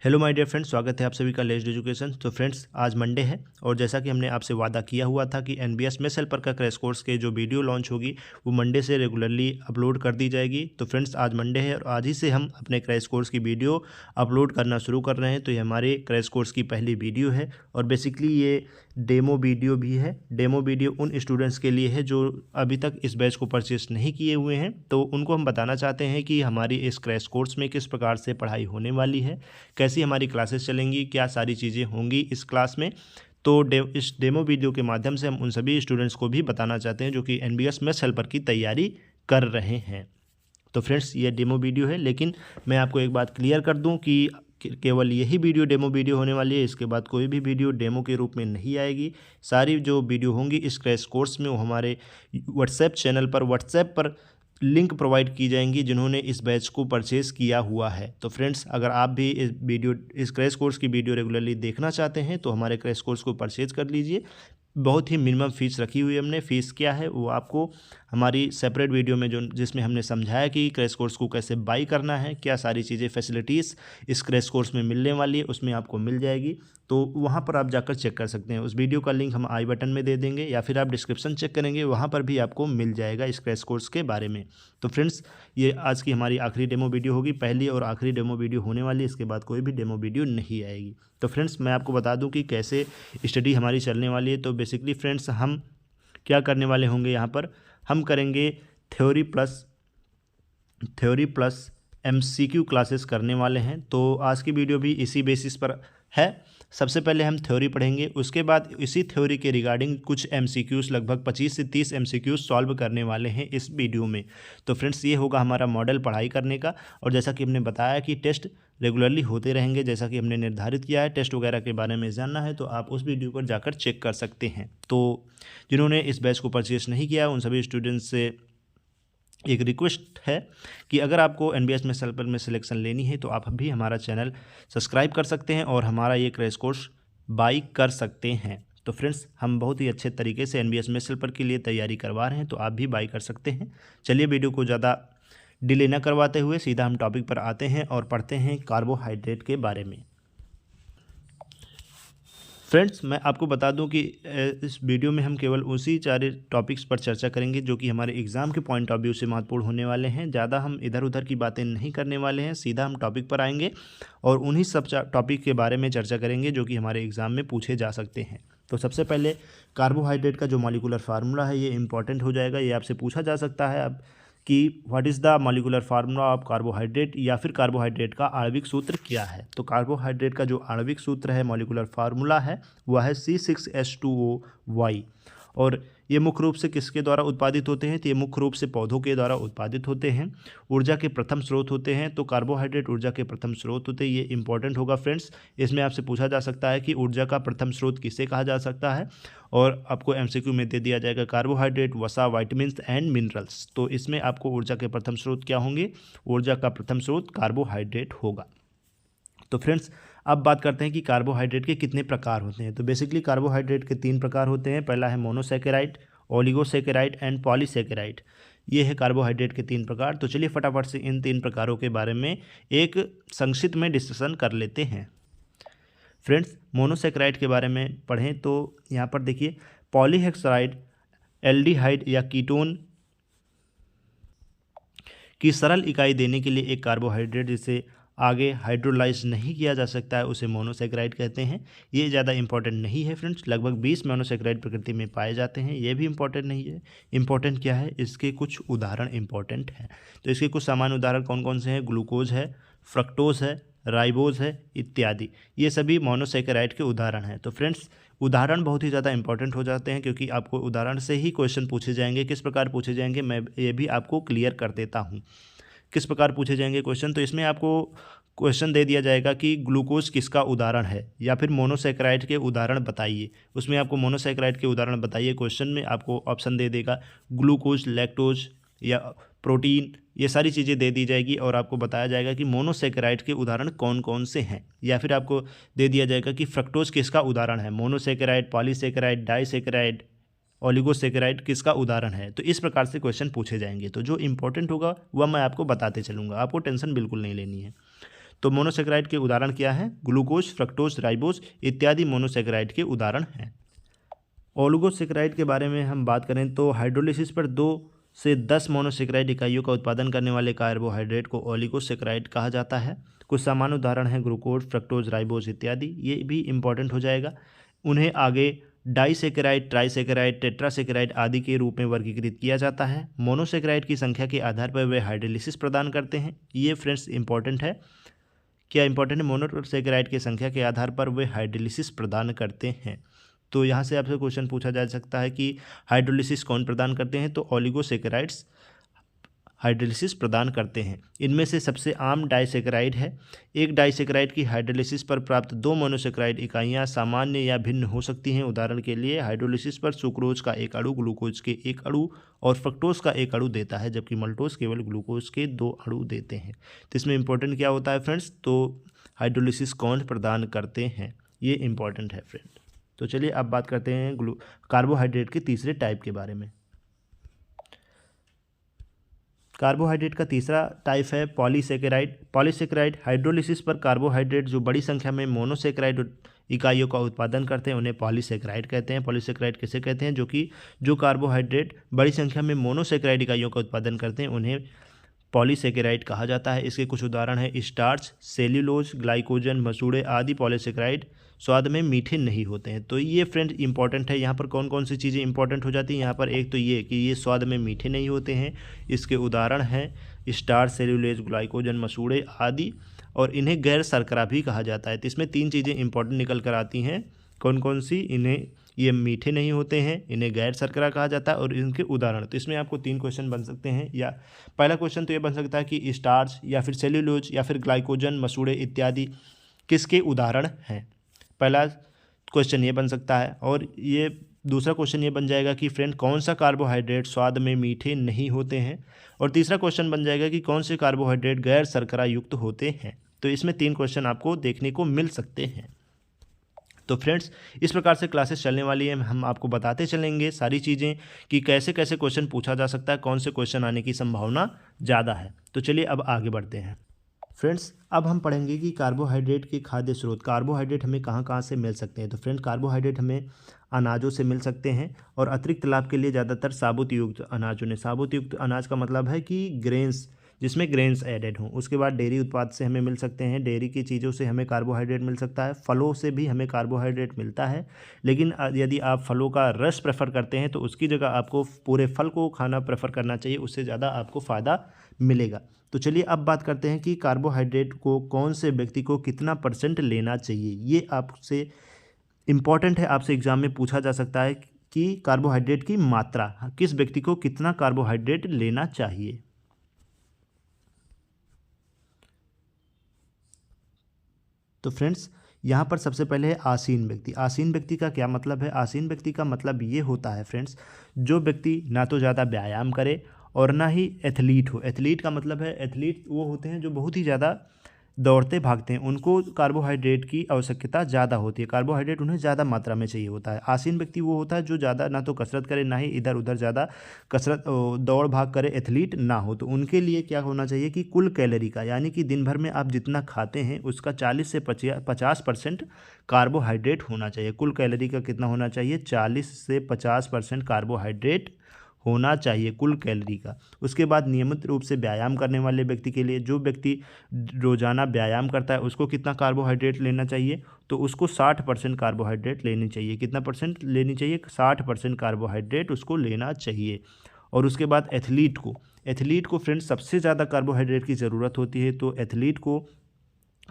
Hello my dear friends, स्वागत है आप सभी का लेज्ड एजुकेशन। तो फ्रेंड्स, आज मंडे है और जैसा कि हमने आपसे वादा किया हुआ था कि एनबीएस मेस हेल्पर का क्रैश कोर्स के जो वीडियो लॉन्च होगी वो मंडे से रेगुलरली अपलोड कर दी जाएगी। तो फ्रेंड्स, आज मंडे है और आज ही से हम अपने क्रैश कोर्स की वीडियो अपलोड करना शुरू कर रहे हैं। तो ये हमारे क्रैश कोर्स की पहली वीडियो है और बेसिकली ये डेमो वीडियो भी है। डेमो वीडियो उन स्टूडेंट्स के लिए है जो अभी तक इस बैच को परचेस नहीं किए हुए हैं, तो उनको हम बताना चाहते हैं कि हमारी इस क्रैश कोर्स में किस प्रकार से पढ़ाई होने वाली है, कैसी हमारी क्लासेस चलेंगी, क्या सारी चीज़ें होंगी इस क्लास में। तो इस डेमो वीडियो के माध्यम से हम उन सभी स्टूडेंट्स को भी बताना चाहते हैं जो कि एनबीएस मेस हेल्पर की तैयारी कर रहे हैं। तो फ्रेंड्स, ये डेमो वीडियो है, लेकिन मैं आपको एक बात क्लियर कर दूं कि केवल यही वीडियो डेमो वीडियो होने वाली है। इसके बाद कोई भी वीडियो डेमो के रूप में नहीं आएगी। सारी जो वीडियो होंगी इस क्रैश कोर्स में वो हमारे व्हाट्सएप चैनल पर लिंक प्रोवाइड की जाएंगी जिन्होंने इस बैच को परचेज़ किया हुआ है। तो फ्रेंड्स, अगर आप भी इस क्रैश कोर्स की वीडियो रेगुलरली देखना चाहते हैं तो हमारे क्रैश कोर्स को परचेज़ कर लीजिए। बहुत ही मिनिमम फ़ीस रखी हुई है हमने। फ़ीस क्या है वो आपको हमारी सेपरेट वीडियो में जिसमें हमने समझाया कि क्रैश कोर्स को कैसे बाई करना है, क्या सारी चीज़ें फैसिलिटीज़ इस क्रैश कोर्स में मिलने वाली है, उसमें आपको मिल जाएगी। तो वहाँ पर आप जाकर चेक कर सकते हैं। उस वीडियो का लिंक हम आई बटन में दे देंगे या फिर आप डिस्क्रिप्शन चेक करेंगे, वहाँ पर भी आपको मिल जाएगा इस क्रैश कोर्स के बारे में। तो फ्रेंड्स, ये आज की हमारी आखिरी डेमो वीडियो होगी, पहली और आखिरी डेमो वीडियो होने वाली है। इसके बाद कोई भी डेमो वीडियो नहीं आएगी। तो फ्रेंड्स, मैं आपको बता दूं कि कैसे स्टडी हमारी चलने वाली है। तो बेसिकली फ्रेंड्स, हम क्या करने वाले होंगे यहाँ पर, हम करेंगे थ्योरी प्लस एमसीक्यू क्लासेस करने वाले हैं। तो आज की वीडियो भी इसी बेसिस पर है। सबसे पहले हम थ्योरी पढ़ेंगे, उसके बाद इसी थ्योरी के रिगार्डिंग कुछ एमसीक्यूज़, लगभग 25 से 30 एमसीक्यूज़ सॉल्व करने वाले हैं इस वीडियो में। तो फ्रेंड्स, ये होगा हमारा मॉडल पढ़ाई करने का। और जैसा कि हमने बताया कि टेस्ट रेगुलरली होते रहेंगे, जैसा कि हमने निर्धारित किया है। टेस्ट वगैरह के बारे में जानना है तो आप उस वीडियो पर जाकर चेक कर सकते हैं। तो जिन्होंने इस बैच को परचेस नहीं किया उन सभी स्टूडेंट्स से एक रिक्वेस्ट है कि अगर आपको एनबीएस मेस हेल्पर में सिलेक्शन लेनी है तो आप भी हमारा चैनल सब्सक्राइब कर सकते हैं और हमारा ये क्रैश कोर्स बाई कर सकते हैं। तो फ्रेंड्स, हम बहुत ही अच्छे तरीके से एनबीएस मेस हेल्पर के लिए तैयारी करवा रहे हैं, तो आप भी बाई कर सकते हैं। चलिए, वीडियो को ज़्यादा डिले न करवाते हुए सीधा हम टॉपिक पर आते हैं और पढ़ते हैं कार्बोहाइड्रेट के बारे में। फ्रेंड्स, मैं आपको बता दूं कि इस वीडियो में हम केवल उसी 4 टॉपिक्स पर चर्चा करेंगे जो कि हमारे एग्ज़ाम के पॉइंट ऑफ व्यू से महत्वपूर्ण होने वाले हैं। ज़्यादा हम इधर उधर की बातें नहीं करने वाले हैं, सीधा हम टॉपिक पर आएंगे और उन्हीं सब टॉपिक के बारे में चर्चा करेंगे जो कि हमारे एग्ज़ाम में पूछे जा सकते हैं। तो सबसे पहले कार्बोहाइड्रेट का जो मॉलिक्यूलर फार्मूला है ये इंपॉर्टेंट हो जाएगा। ये आपसे पूछा जा सकता है अब कि what is the molecular formula of carbohydrate, या फिर कार्बोहाइड्रेट का आणविक सूत्र क्या है। तो कार्बोहाइड्रेट का जो आणविक सूत्र है, मॉलिक्यूलर फार्मूला है, वह है C6H2OY। और ये मुख्य रूप से किसके द्वारा उत्पादित होते हैं, तो ये मुख्य रूप से पौधों के द्वारा उत्पादित होते हैं। ऊर्जा के प्रथम स्रोत होते हैं, तो कार्बोहाइड्रेट ऊर्जा के प्रथम स्रोत होते हैं। ये इंपॉर्टेंट होगा फ्रेंड्स। इसमें आपसे पूछा जा सकता है कि ऊर्जा का प्रथम स्रोत किसे कहा जा सकता है, और आपको एमसीक्यू में दे दिया जाएगा कार्बोहाइड्रेट, वसा, वाइटमिन्स एंड मिनरल्स। तो इसमें आपको ऊर्जा के प्रथम स्रोत क्या होंगे, ऊर्जा का प्रथम स्रोत कार्बोहाइड्रेट होगा। तो फ्रेंड्स, अब बात करते हैं कि कार्बोहाइड्रेट के कितने प्रकार होते हैं। तो बेसिकली कार्बोहाइड्रेट के 3 प्रकार होते हैं। पहला है मोनोसैकेराइड, ओलिगोसैकेराइड एंड पॉलीसैकेराइड। ये है कार्बोहाइड्रेट के 3 प्रकार। तो चलिए फटाफट से इन 3 प्रकारों के बारे में एक संक्षिप्त में डिस्कशन कर लेते हैं। फ्रेंड्स, मोनोसैकेराइड के बारे में पढ़ें तो यहाँ पर देखिए, पॉलीहेक्साइड एल्डिहाइड या कीटोन की सरल इकाई देने के लिए एक कार्बोहाइड्रेट जिसे आगे हाइड्रोलाइज नहीं किया जा सकता है उसे मोनोसैकेराइड कहते हैं। ये ज़्यादा इंपॉर्टेंट नहीं है फ्रेंड्स। लगभग 20 मोनोसैकेराइड प्रकृति में पाए जाते हैं। ये भी इंपॉर्टेंट नहीं है। इंपॉर्टेंट क्या है, इसके कुछ उदाहरण इंपॉर्टेंट हैं। तो इसके कुछ सामान्य उदाहरण कौन कौन से हैं, ग्लूकोज है, फ्रक्टोज है, राइबोज है इत्यादि। ये सभी मोनोसैकेराइड के उदाहरण हैं। तो फ्रेंड्स, उदाहरण बहुत ही ज़्यादा इंपॉर्टेंट हो जाते हैं क्योंकि आपको उदाहरण से ही क्वेश्चन पूछे जाएंगे। किस प्रकार पूछे जाएंगे मैं ये भी आपको क्लियर कर देता हूँ। किस प्रकार पूछे जाएंगे क्वेश्चन, तो इसमें आपको क्वेश्चन दे दिया जाएगा कि ग्लूकोज किसका उदाहरण है, या फिर मोनोसैकेराइड के उदाहरण बताइए। उसमें आपको मोनोसैकेराइड के उदाहरण बताइए क्वेश्चन में आपको ऑप्शन दे देगा, ग्लूकोज, लैक्टोज या प्रोटीन, ये सारी चीज़ें दे दी जाएगी और आपको बताया जाएगा कि मोनोसैकेराइड के उदाहरण कौन कौन से हैं। या फिर आपको दे दिया जाएगा कि फ्रक्टोज किसका उदाहरण है, मोनोसैकेराइड, पॉलीसैकेराइड, डाइसैकेराइड, ओलिगोसैकेराइड किसका उदाहरण है। तो इस प्रकार से क्वेश्चन पूछे जाएंगे। तो जो इंपॉर्टेंट होगा वह मैं आपको बताते चलूँगा, आपको टेंशन बिल्कुल नहीं लेनी है। तो मोनोसेकेराइड के उदाहरण क्या हैं? ग्लूकोज, फ्रक्टोज, राइबोज इत्यादि मोनोसेकेराइड के उदाहरण हैं। ओलिगोसेकेराइड के बारे में हम बात करें तो हाइड्रोलिसिस पर 2 से 10 मोनोसेकेराइड इकाइयों का उत्पादन करने वाले कार्बोहाइड्रेट को ओलिगोसेकेराइड कहा जाता है। कुछ सामान्य उदाहरण हैं ग्लूकोज, फ्रक्टोज, राइबोज इत्यादि, ये भी इंपॉर्टेंट हो जाएगा। उन्हें आगे डाइसेकेराइड, ट्राइसेकेराइड, टेट्रासेकेराइड आदि के रूप में वर्गीकृत किया जाता है। मोनोसेकेराइड की संख्या के आधार पर वे हाइड्रोलिसिस प्रदान करते हैं। ये फ्रेंड्स इंपॉर्टेंट है। क्या इंपॉर्टेंट है? मोनोसेकेराइड की संख्या के आधार पर वे हाइड्रोलिसिस प्रदान करते हैं। तो यहाँ से आपसे क्वेश्चन पूछा जा सकता है कि हाइड्रोलिसिस कौन प्रदान करते हैं? तो ओलिगोसेकेराइड्स हाइड्रोलिसिस प्रदान करते हैं। इनमें से सबसे आम डाइसेकेराइड है। एक डाइसेकेराइड की हाइड्रोलिसिस पर प्राप्त 2 मोनोसेकेराइड इकाइयाँ सामान्य या भिन्न हो सकती हैं। उदाहरण के लिए हाइड्रोलिसिस पर सुक्रोज का एक अणु ग्लूकोज के एक अणु और फ्रक्टोज का एक अणु देता है, जबकि मल्टोज केवल ग्लूकोज के 2 अणु देते हैं। तो इसमें इंपॉर्टेंट क्या होता है फ्रेंड्स? तो हाइड्रोलिसिस कौन प्रदान करते हैं, ये इंपॉर्टेंट है फ्रेंड। तो चलिए अब बात करते हैं कार्बोहाइड्रेट के तीसरे टाइप के बारे में। कार्बोहाइड्रेट का तीसरा टाइप है पॉलीसेकेराइड। पॉलीसेकेराइड हाइड्रोलिसिस पर कार्बोहाइड्रेट जो बड़ी संख्या में मोनोसेकेराइड इकाइयों का उत्पादन करते हैं उन्हें पॉलीसेकेराइड कहते हैं। पॉलीसेकेराइड किसे कहते हैं? जो कार्बोहाइड्रेट बड़ी संख्या में मोनोसेकेराइड इकाइयों का उत्पादन करते हैं उन्हें पॉलीसेकेराइड कहा जाता है। इसके कुछ उदाहरण हैं स्टार्च, सेल्यूलोज, ग्लाइकोजन, मसूड़े आदि पॉलीसेकेराइड स्वाद में मीठे नहीं होते हैं। तो ये फ्रेंड इंपॉर्टेंट है। यहाँ पर कौन कौन सी चीज़ें इंपॉर्टेंट हो जाती हैं? यहाँ पर एक तो ये कि ये स्वाद में मीठे नहीं होते हैं। इसके उदाहरण हैं स्टार्च, सेल्यूलोज, ग्लाइकोजन, मसूड़े आदि, और इन्हें गैर शर्करा भी कहा जाता है। तो इसमें 3 चीज़ें इंपॉर्टेंट निकल कर आती हैं। कौन कौन सी? इन्हें ये मीठे नहीं होते हैं, इन्हें गैर शर्करा कहा जाता है, और इनके उदाहरण। तो इसमें आपको 3 क्वेश्चन बन सकते हैं। या पहला क्वेश्चन तो ये बन सकता है कि स्टार्च या फिर सेल्यूलोज या फिर ग्लाइकोजन, मसूड़े इत्यादि किसके उदाहरण हैं? पहला क्वेश्चन ये बन सकता है। और ये दूसरा क्वेश्चन ये बन जाएगा कि फ्रेंड कौन सा कार्बोहाइड्रेट स्वाद में मीठे नहीं होते हैं, और तीसरा क्वेश्चन बन जाएगा कि कौन से कार्बोहाइड्रेट गैर शर्करा युक्त होते हैं। तो इसमें 3 क्वेश्चन आपको देखने को मिल सकते हैं। तो फ्रेंड्स इस प्रकार से क्लासेस चलने वाली है। हम आपको बताते चलेंगे सारी चीज़ें कि कैसे कैसे क्वेश्चन पूछा जा सकता है, कौन से क्वेश्चन आने की संभावना ज़्यादा है। तो चलिए अब आगे बढ़ते हैं। फ्रेंड्स अब हम पढ़ेंगे कि कार्बोहाइड्रेट के खाद्य स्रोत, कार्बोहाइड्रेट हमें कहाँ कहाँ से मिल सकते हैं। तो फ्रेंड कार्बोहाइड्रेट हमें अनाजों से मिल सकते हैं, और अतिरिक्त लाभ के लिए ज़्यादातर साबुत युक्त अनाजों ने। साबुत युक्त अनाज का मतलब है कि ग्रेन्स, जिसमें ग्रेन्स एडेड हों। उसके बाद डेयरी उत्पाद से हमें मिल सकते हैं, डेयरी की चीज़ों से हमें कार्बोहाइड्रेट मिल सकता है। फलों से भी हमें कार्बोहाइड्रेट मिलता है, लेकिन यदि आप फलों का रस प्रेफर करते हैं तो उसकी जगह आपको पूरे फल को खाना प्रेफर करना चाहिए, उससे ज़्यादा आपको फ़ायदा मिलेगा। तो चलिए अब बात करते हैं कि कार्बोहाइड्रेट को कौन से व्यक्ति को कितना % लेना चाहिए। ये आपसे इम्पॉर्टेंट है, आपसे एग्जाम में पूछा जा सकता है कि कार्बोहाइड्रेट की मात्रा, किस व्यक्ति को कितना कार्बोहाइड्रेट लेना चाहिए। तो फ्रेंड्स यहाँ पर सबसे पहले है आसीन व्यक्ति। आसीन व्यक्ति का क्या मतलब है? आसीन व्यक्ति का मतलब ये होता है फ्रेंड्स, जो व्यक्ति ना तो ज़्यादा व्यायाम करे और ना ही एथलीट हो। एथलीट का मतलब है, एथलीट वो होते हैं जो बहुत ही ज़्यादा दौड़ते भागते हैं, उनको कार्बोहाइड्रेट की आवश्यकता ज़्यादा होती है। कार्बोहाइड्रेट उन्हें ज़्यादा मात्रा में चाहिए होता है। आसीन व्यक्ति वो होता है जो ज़्यादा ना तो कसरत करे, ना ही इधर उधर ज़्यादा कसरत दौड़ भाग करे, एथलीट ना हो। तो उनके लिए क्या होना चाहिए कि कुल कैलोरी का, यानी कि दिन भर में आप जितना खाते हैं उसका 40 से 50% कार्बोहाइड्रेट होना चाहिए। कुल कैलोरी का कितना होना चाहिए? 40 से 50% कार्बोहाइड्रेट होना चाहिए कुल कैलोरी का। उसके बाद नियमित रूप से व्यायाम करने वाले व्यक्ति के लिए, जो व्यक्ति रोज़ाना व्यायाम करता है उसको कितना कार्बोहाइड्रेट लेना चाहिए? तो उसको 60% कार्बोहाइड्रेट लेनी चाहिए। कितना % लेनी चाहिए? 60% कार्बोहाइड्रेट उसको लेना चाहिए। और उसके बाद एथलीट को फ्रेंड्स सबसे ज़्यादा कार्बोहाइड्रेट की ज़रूरत होती है। तो एथलीट को,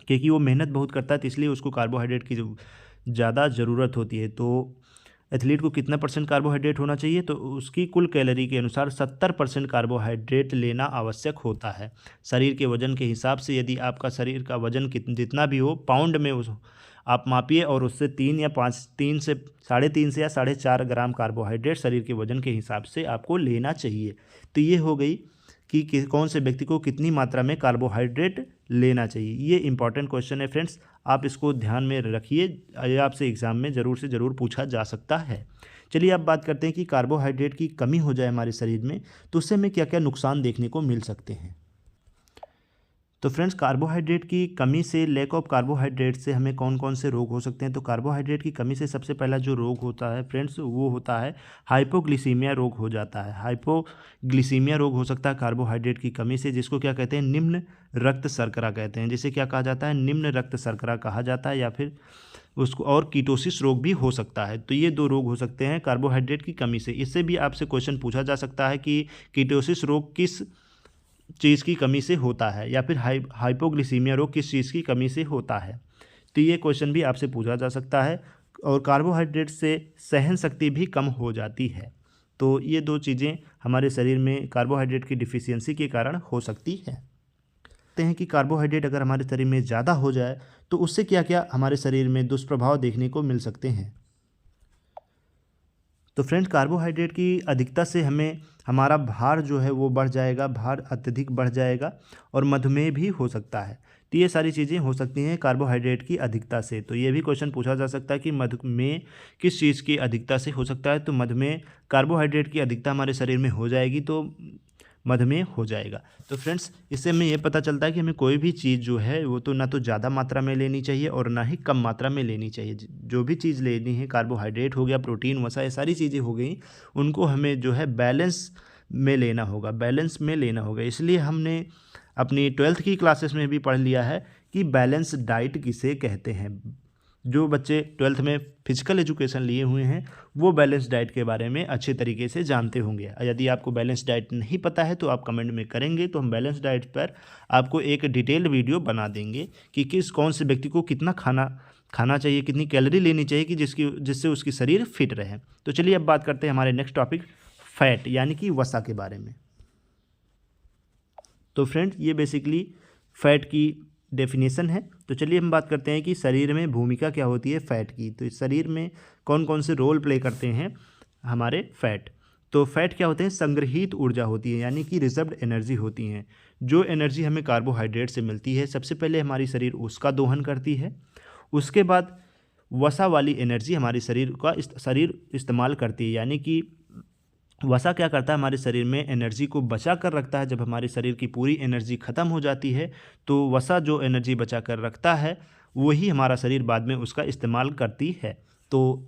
क्योंकि वो मेहनत बहुत करता है तो इसलिए उसको कार्बोहाइड्रेट की ज़्यादा ज़रूरत होती है। तो एथलीट को कितना % कार्बोहाइड्रेट होना चाहिए? तो उसकी कुल कैलोरी के अनुसार 70% कार्बोहाइड्रेट लेना आवश्यक होता है। शरीर के वजन के हिसाब से, यदि आपका शरीर का वजन जितना भी हो पाउंड में आप मापिए, और उससे 3 से 3.5 से या 4.5 ग्राम कार्बोहाइड्रेट शरीर के वजन के हिसाब से आपको लेना चाहिए। तो ये हो गई कि कौन से व्यक्ति को कितनी मात्रा में कार्बोहाइड्रेट लेना चाहिए। ये इंपॉर्टेंट क्वेश्चन है फ्रेंड्स, आप इसको ध्यान में रखिए, आपसे एग्जाम में ज़रूर से ज़रूर पूछा जा सकता है। चलिए अब बात करते हैं कि कार्बोहाइड्रेट की कमी हो जाए हमारे शरीर में तो उससे हमें क्या क्या नुकसान देखने को मिल सकते हैं। तो फ्रेंड्स, कार्बोहाइड्रेट की कमी से, लैक ऑफ कार्बोहाइड्रेट से हमें कौन कौन से रोग हो सकते हैं? तो कार्बोहाइड्रेट की कमी से सबसे पहला जो रोग होता है फ्रेंड्स, वो होता है हाइपोग्लिसीमिया रोग हो जाता है। हाइपोग्लिसीमिया रोग हो सकता है कार्बोहाइड्रेट की कमी से, जिसको क्या कहते हैं? निम्न रक्त शर्करा कहते हैं। जिसे क्या कहा जाता है? निम्न रक्त शर्करा कहा जाता है, या फिर उसको और कीटोसिस रोग भी हो सकता है। तो ये 2 रोग हो सकते हैं कार्बोहाइड्रेट की कमी से। इससे भी आपसे क्वेश्चन पूछा जा सकता है कि कीटोसिस रोग किस चीज़ की कमी से होता है, या फिर हाइपोग्लिसीमिया रोग किस चीज़ की कमी से होता है। तो ये क्वेश्चन भी आपसे पूछा जा सकता है। और कार्बोहाइड्रेट से सहन शक्ति भी कम हो जाती है। तो ये 2 चीज़ें हमारे शरीर में कार्बोहाइड्रेट की डिफिशियंसी के कारण हो सकती है। देखते हैं कि कार्बोहाइड्रेट अगर हमारे शरीर में ज़्यादा हो जाए तो उससे क्या क्या हमारे शरीर में दुष्प्रभाव देखने को मिल सकते हैं। तो फ्रेंड्स, कार्बोहाइड्रेट की अधिकता से हमें हमारा भार जो है वो बढ़ जाएगा, भार अत्यधिक बढ़ जाएगा, और मधुमेह भी हो सकता है। तो ये सारी चीज़ें हो सकती हैं कार्बोहाइड्रेट की अधिकता से। तो ये भी क्वेश्चन पूछा जा सकता है कि मधुमेह किस चीज़ की अधिकता से हो सकता है? तो मधुमेह, कार्बोहाइड्रेट की अधिकता हमारे शरीर में हो जाएगी तो मधुमेह हो जाएगा। तो फ्रेंड्स, इससे हमें ये पता चलता है कि हमें कोई भी चीज़ जो है वो तो ना तो ज़्यादा मात्रा में लेनी चाहिए और ना ही कम मात्रा में लेनी चाहिए। जो भी चीज़ लेनी है, कार्बोहाइड्रेट हो गया, प्रोटीन, वसा, ये सारी चीज़ें हो गई, उनको हमें जो है बैलेंस में लेना होगा, बैलेंस में लेना होगा। इसलिए हमने अपनी 12th की क्लासेस में भी पढ़ लिया है कि बैलेंस डाइट किसे कहते हैं। जो बच्चे 12th में फिजिकल एजुकेशन लिए हुए हैं वो बैलेंस डाइट के बारे में अच्छे तरीके से जानते होंगे। यदि आपको बैलेंस डाइट नहीं पता है तो आप कमेंट में करेंगे, तो हम बैलेंस डाइट पर आपको एक डिटेल्ड वीडियो बना देंगे कि कौन से व्यक्ति को कितना खाना चाहिए, कितनी कैलोरी लेनी चाहिए कि जिससे उसकी शरीर फिट रहे। तो चलिए अब बात करते हैं हमारे नेक्स्ट टॉपिक, फैट यानी कि वसा के बारे में। तो फ्रेंड्स, ये बेसिकली फैट की डेफिनेशन है। तो चलिए हम बात करते हैं कि शरीर में भूमिका क्या होती है फैट की। तो इस शरीर में कौन कौन से रोल प्ले करते हैं हमारे फैट। तो फैट क्या होते हैं? संग्रहित ऊर्जा होती है, यानी कि रिजर्व्ड एनर्जी होती हैं। जो एनर्जी हमें कार्बोहाइड्रेट से मिलती है, सबसे पहले हमारी शरीर उसका दोहन करती है। उसके बाद वसा वाली एनर्जी हमारी शरीर इस्तेमाल करती है, यानी कि वसा क्या करता है? हमारे शरीर में एनर्जी को बचा कर रखता है। जब हमारे शरीर की पूरी एनर्जी ख़त्म हो जाती है तो वसा जो एनर्जी बचा कर रखता है वही हमारा शरीर बाद में उसका इस्तेमाल करती है। तो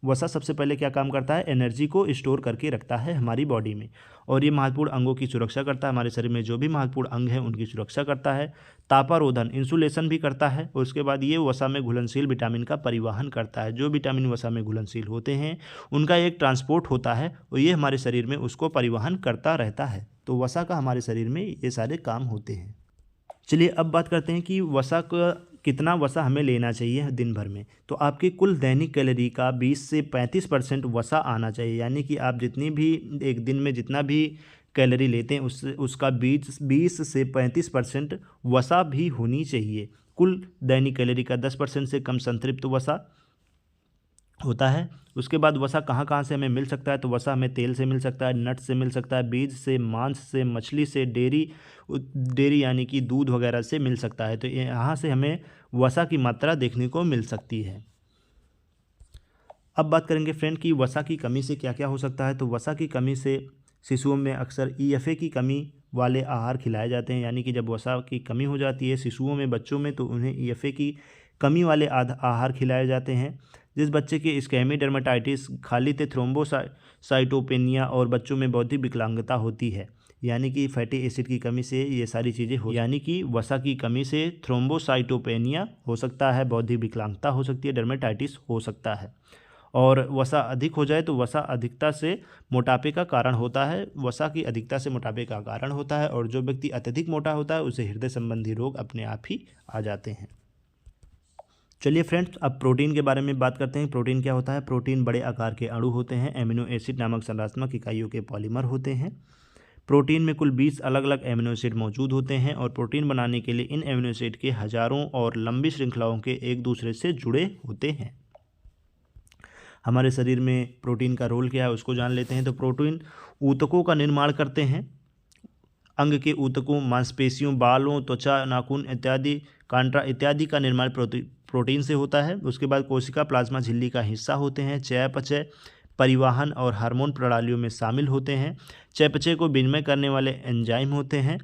वसा सबसे पहले क्या काम करता है? एनर्जी को स्टोर करके रखता है हमारी बॉडी में, और ये महत्वपूर्ण अंगों की सुरक्षा करता है। हमारे शरीर में जो भी महत्वपूर्ण अंग हैं उनकी सुरक्षा करता है, तापारोधन, इंसुलेशन भी करता है। और उसके बाद ये वसा में घुलनशील विटामिन का परिवहन करता है। जो विटामिन वसा में घुलनशील होते हैं उनका एक ट्रांसपोर्ट होता है और ये हमारे शरीर में उसको परिवहन करता रहता है। तो वसा का हमारे शरीर में ये सारे काम होते हैं। चलिए अब बात करते हैं कि कितना वसा हमें लेना चाहिए दिन भर में। तो आपकी कुल दैनिक कैलोरी का 20 से 35% वसा आना चाहिए, यानी कि आप जितनी भी एक दिन में जितना भी कैलोरी लेते हैं उसका 20 से 35% वसा भी होनी चाहिए। कुल दैनिक कैलोरी का 10% से कम संतृप्त वसा होता है। उसके बाद वसा कहाँ कहाँ से हमें मिल सकता है? तो वसा हमें तेल से मिल सकता है, नट से मिल सकता है, बीज से, मांस से, मछली से, डेयरी यानी कि दूध वगैरह से मिल सकता है। तो यहाँ से हमें वसा की मात्रा देखने को मिल सकती है। अब बात करेंगे फ्रेंड कि वसा की कमी से क्या क्या हो सकता है। तो वसा की कमी से शिशुओं में अक्सर EFA की कमी वाले आहार खिलाए जाते हैं, यानी कि जब वसा की कमी हो जाती है शिशुओं में, बच्चों में, तो उन्हें EFA की कमी वाले आहार खिलाए जाते हैं। जिस बच्चे के स्कैमी डर्मेटाइटिस, खालित थ्रोम्बोसाइटोपेनिया और बच्चों में बौद्धिक विकलांगता होती है, यानी कि फैटी एसिड की कमी से ये सारी चीज़ें हो, यानी कि वसा की कमी से थ्रोम्बोसाइटोपेनिया हो सकता है, बौद्धिक विकलांगता हो सकती है, डर्मेटाइटिस हो सकता है। और वसा अधिक हो जाए तो वसा अधिकता से मोटापे का कारण होता है। वसा की अधिकता से मोटापे का कारण होता है, और जो व्यक्ति अत्यधिक मोटा होता है उसे हृदय संबंधी रोग अपने आप ही आ जाते हैं। चलिए फ्रेंड्स, अब प्रोटीन के बारे में बात करते हैं। प्रोटीन क्या होता है? प्रोटीन बड़े आकार के अणु होते हैं, एमिनो एसिड नामक संरचनात्मक इकाइयों के पॉलीमर होते हैं। प्रोटीन में कुल 20 अलग अलग एमिनो एसिड मौजूद होते हैं, और प्रोटीन बनाने के लिए इन एमिनो एसिड के हजारों और लंबी श्रृंखलाओं के एक दूसरे से जुड़े होते हैं। हमारे शरीर में प्रोटीन का रोल क्या है उसको जान लेते हैं। तो प्रोटीन ऊतकों का निर्माण करते हैं। अंग के ऊतकों, मांसपेशियों, बालों, त्वचा, नाखून इत्यादि, कांट्रा इत्यादि का निर्माण प्रोटीन से होता है। उसके बाद कोशिका प्लाज्मा झिल्ली का हिस्सा होते हैं। चयापचय, परिवहन और हार्मोन प्रणालियों में शामिल होते हैं। चयापचय को विनिमय करने वाले एंजाइम होते हैं।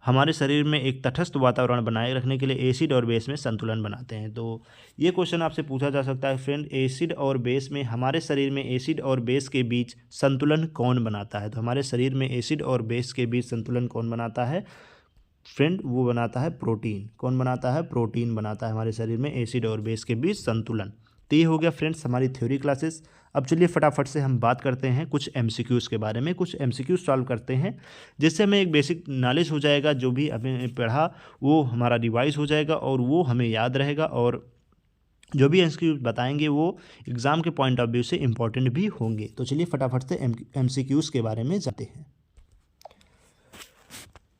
हमारे शरीर में एक तटस्थ वातावरण बनाए रखने के लिए एसिड और बेस में संतुलन बनाते हैं। तो ये क्वेश्चन आपसे पूछा जा सकता है फ्रेंड, एसिड और बेस में हमारे शरीर में एसिड और बेस के बीच संतुलन कौन बनाता है। तो हमारे शरीर में एसिड और बेस के बीच संतुलन कौन बनाता है फ्रेंड, वो बनाता है प्रोटीन। कौन बनाता है? प्रोटीन बनाता है हमारे शरीर में एसिड और बेस के बीच संतुलन। तो ये हो गया फ्रेंड्स हमारी थ्योरी क्लासेस। अब चलिए फटाफट से हम बात करते हैं कुछ एमसीक्यूज़ के बारे में, कुछ एमसीक्यूज़ सॉल्व करते हैं जिससे हमें एक बेसिक नॉलेज हो जाएगा। जो भी हमें पढ़ा वो हमारा रिवाइज हो जाएगा और वो हमें याद रहेगा, और जो भी एमसीक्यूज़ बताएंगे वो एग्ज़ाम के पॉइंट ऑफ व्यू से इम्पॉर्टेंट भी होंगे। तो चलिए फटाफट से एमसीक्यूज़ के बारे में जानते हैं।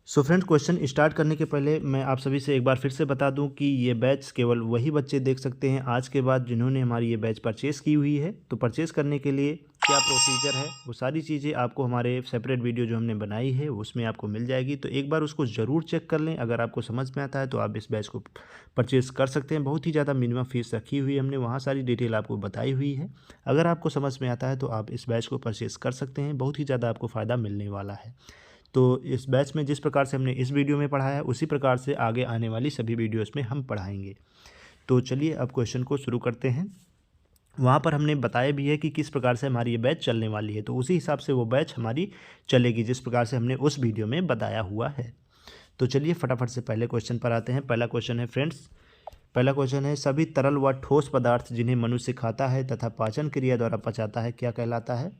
सो फ्रेंड्स, क्वेश्चन स्टार्ट करने के पहले मैं आप सभी से एक बार फिर से बता दूं कि ये बैच केवल वही बच्चे देख सकते हैं आज के बाद जिन्होंने हमारी ये बैच परचेज़ की हुई है। तो परचेज़ करने के लिए क्या प्रोसीजर है, वो सारी चीज़ें आपको हमारे सेपरेट वीडियो जो हमने बनाई है उसमें आपको मिल जाएगी। तो एक बार उसको ज़रूर चेक कर लें। अगर आपको समझ में आता है तो आप इस बैच को परचेज़ कर सकते हैं। बहुत ही ज़्यादा मिनिमम फीस रखी हुई है हमने, वहाँ सारी डिटेल आपको बताई हुई है। अगर आपको समझ में आता है तो आप इस बैच को परचेज़ कर सकते हैं। बहुत ही ज़्यादा आपको फ़ायदा मिलने वाला है। तो इस बैच में जिस प्रकार से हमने इस वीडियो में पढ़ाया है उसी प्रकार से आगे आने वाली सभी वीडियोस में हम पढ़ाएंगे। तो चलिए अब क्वेश्चन को शुरू करते हैं। वहाँ पर हमने बताया भी है कि किस प्रकार से हमारी ये बैच चलने वाली है, तो उसी हिसाब से वो बैच हमारी चलेगी जिस प्रकार से हमने उस वीडियो में बताया हुआ है। तो चलिए फटाफट से पहले क्वेश्चन पर आते हैं। पहला क्वेश्चन है फ्रेंड्स, पहला क्वेश्चन है सभी तरल व ठोस पदार्थ जिन्हें मनुष्य खाता है तथा पाचन क्रिया द्वारा पचाता है क्या कहलाता है।